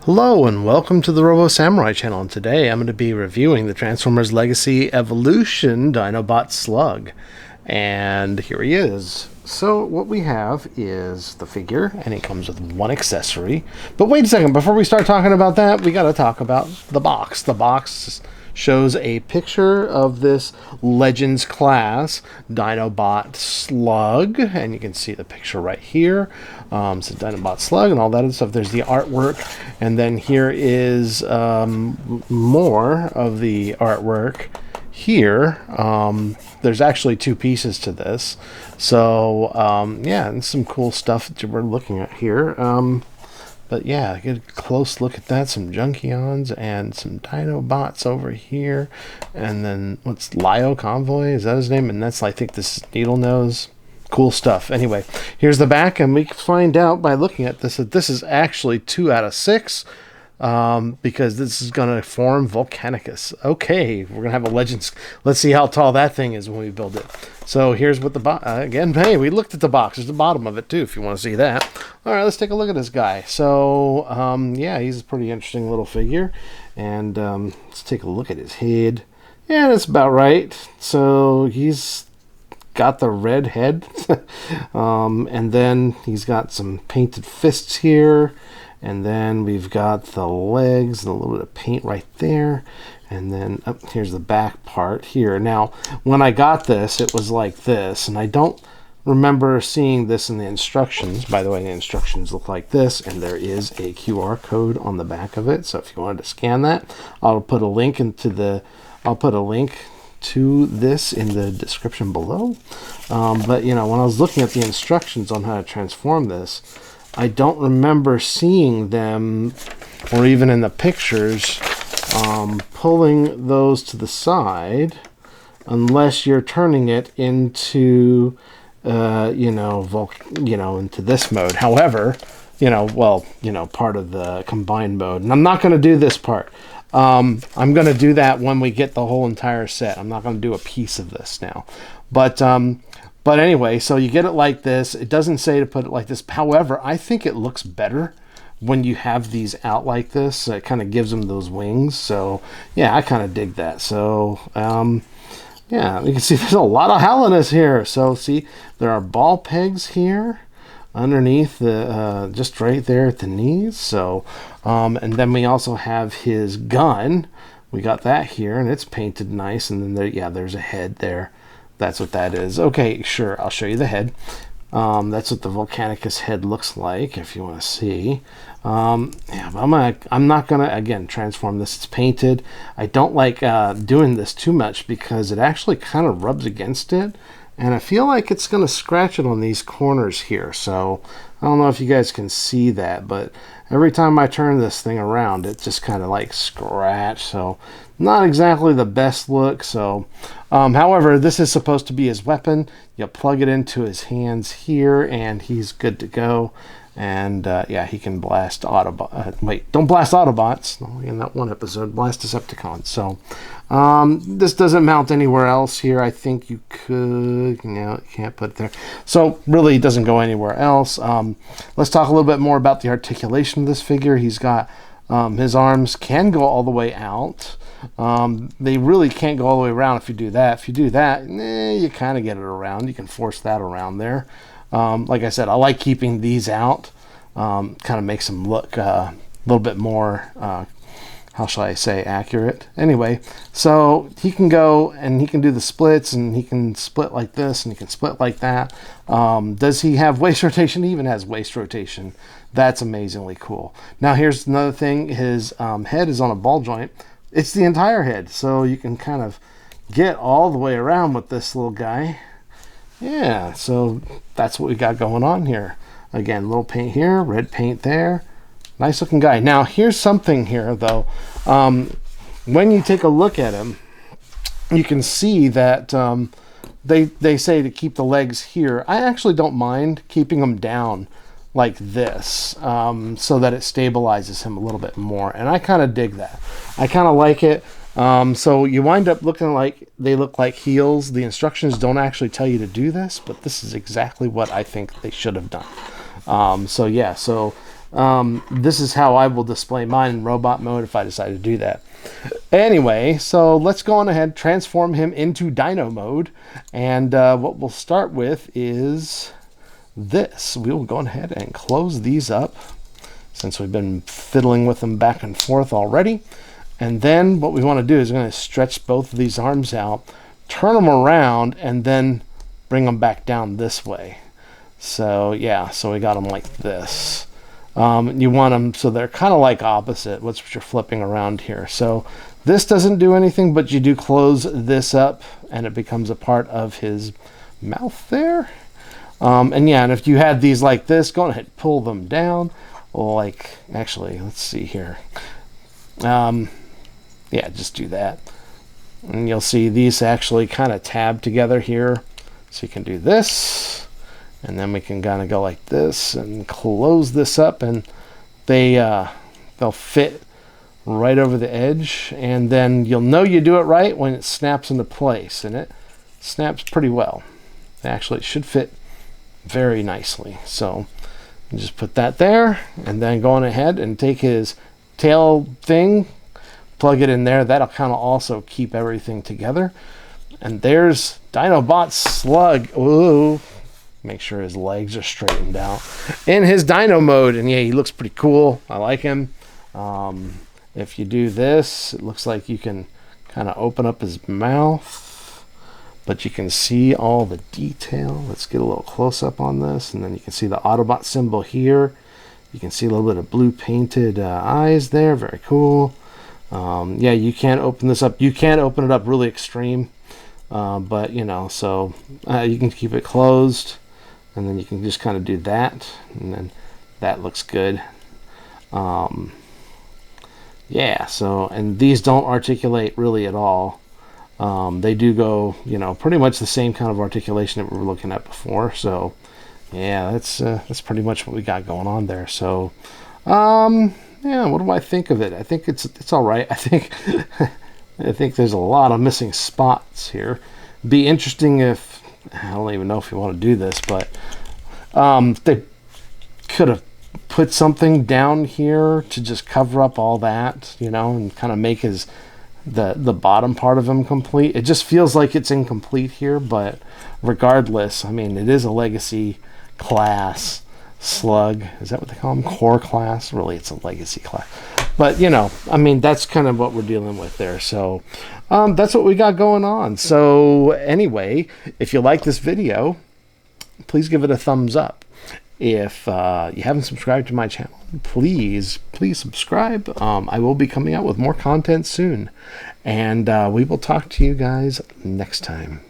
Hello and welcome to the Robo Samurai channel, and today I'm going to be reviewing the Transformers Legacy Evolution Dinobot Slug. And here he is. So what we have is the figure, and he comes with one accessory. But wait a second, before we start talking about that, we got to talk about the box. The box shows a picture of this Legends class Dinobot Slug, and you can see the picture right here. So Dinobot Slug and all that other stuff. There's the artwork, and then here is more of the artwork here. There's actually two pieces to this, so yeah, and some cool stuff that we're looking at here. But yeah, get a close look at that. Some Junkions and some Dinobots over here. And then, what's Lio Convoy? Is that his name? And that's, I think, this Needle Nose. Cool stuff. Anyway, here's the back. And we can find out by looking at this that this is actually 2 out of 6. Because this is going to form Volcanicus. Okay, we're going to have a Legends. Let's see how tall that thing is when we build it. So here's what the box, again, hey, we looked at the box. There's the bottom of it too, if you want to see that. All right, let's take a look at this guy. So, yeah, he's a pretty interesting little figure. And let's take a look at his head. Yeah, that's about right. So he's got the red head. And then he's got some painted fists here. And then we've got the legs and a little bit of paint right there. And then here's the back part here. Now, when I got this, it was like this. And I don't remember seeing this in the instructions. By the way, the instructions look like this. And there is a QR code on the back of it. So if you wanted to scan that, I'll put a link to this in the description below. But, you know, when I was looking at the instructions on how to transform this, I don't remember seeing them, or even in the pictures, pulling those to the side, unless you're turning it into, into this mode. However, part of the combined mode. And I'm not going to do this part. I'm going to do that when we get the whole entire set. I'm not going to do a piece of this now. But anyway, so you get it like this. It doesn't say to put it like this. However, I think it looks better when you have these out like this. It kind of gives them those wings. So, yeah, I kind of dig that. So, yeah, you can see there's a lot of hollowness here. So, see, there are ball pegs here underneath the, just right there at the knees. So, and then we also have his gun. We got that here, and it's painted nice. And then, there's a head there. That's what that is. Okay, sure, I'll show you the head. That's what the Volcanicus head looks like, if you want to see. Yeah, but I'm not gonna again transform this. It's painted. I don't like doing this too much because it actually kind of rubs against it, and I feel like it's gonna scratch it on these corners here. So I don't know if you guys can see that, but every time I turn this thing around, it just kind of like scratch. So not exactly the best look. So however, this is supposed to be his weapon. You plug it into his hands here and he's good to go. And yeah, he can blast Autobots. Wait, don't blast Autobots. In that one episode, blast Decepticons. So this doesn't mount anywhere else here. I think you could, you can't put it there. So really, it doesn't go anywhere else. Let's talk a little bit more about the articulation of this figure. He's got his arms can go all the way out. They really can't go all the way around if you do that. If you do that, you kind of get it around. You can force that around there. Like I said, I like keeping these out. Kind of makes them look a little bit more, how shall I say, accurate. Anyway, so he can go and he can do the splits, and he can split like this and he can split like that. Does he have waist rotation? He even has waist rotation. That's amazingly cool. Now here's another thing. His head is on a ball joint. It's the entire head, so you can kind of get all the way around with this little guy. Yeah, so that's what we got going on here. Again, little paint here, red paint there. Nice looking guy. Now, here's something here, though. When you take a look at him, you can see that they say to keep the legs here. I actually don't mind keeping them down like this so that it stabilizes him a little bit more. And I kind of dig that. I kind of like it. So you wind up looking like they look like heels. The instructions don't actually tell you to do this, but this is exactly what I think they should have done. So yeah, so This is how I will display mine in robot mode if I decide to do that. Anyway, so let's go on ahead, transform him into Dino mode. And what we'll start with is this. We will go ahead and close these up since we've been fiddling with them back and forth already. And then what we want to do is we're going to stretch both of these arms out, turn them around, and then bring them back down this way. So yeah, so we got them like this. You want them so they're kind of like opposite what you're flipping around here. So this doesn't do anything, but you do close this up and it becomes a part of his mouth there. And yeah, and if you had these like this, go ahead, pull them down. Like, actually, let's see here. Yeah, just do that. And you'll see these actually kind of tab together here. So you can do this. And then we can kind of go like this and close this up, and they'll fit right over the edge. And then you'll know you do it right when it snaps into place, and it snaps pretty well. Actually, it should fit very nicely. So just put that there, and then go on ahead and take his tail thing, plug it in there. That'll kind of also keep everything together. And there's Dinobot Slug. Ooh. Make sure his legs are straightened out in his dino mode. And yeah, he looks pretty cool. I like him. If you do this, it looks like you can kind of open up his mouth, but you can see all the detail. Let's get a little close up on this. And then you can see the Autobot symbol here. You can see a little bit of blue painted eyes there. Very cool. Yeah, you can open this up. You can open it up really extreme. But you know, so you can keep it closed. And then you can just kind of do that, and then that looks good. Yeah, so, and these don't articulate really at all. They do go, you know, pretty much the same kind of articulation that we were looking at before. So, yeah, that's pretty much what we got going on there. So, yeah, what do I think of it? I think it's all right. I think I think there's a lot of missing spots here. Be interesting if, I don't even know if you want to do this, but they could have put something down here to just cover up all that, you know, and kind of make the bottom part of him complete. It just feels like it's incomplete here, but regardless, I mean, it is a legacy class slug. Is that what they call them? Core class? Really, it's a legacy class. But, you know, I mean, that's kind of what we're dealing with there. So that's what we got going on. So anyway, if you like this video, please give it a thumbs up. If you haven't subscribed to my channel, please subscribe. I will be coming out with more content soon. And we will talk to you guys next time.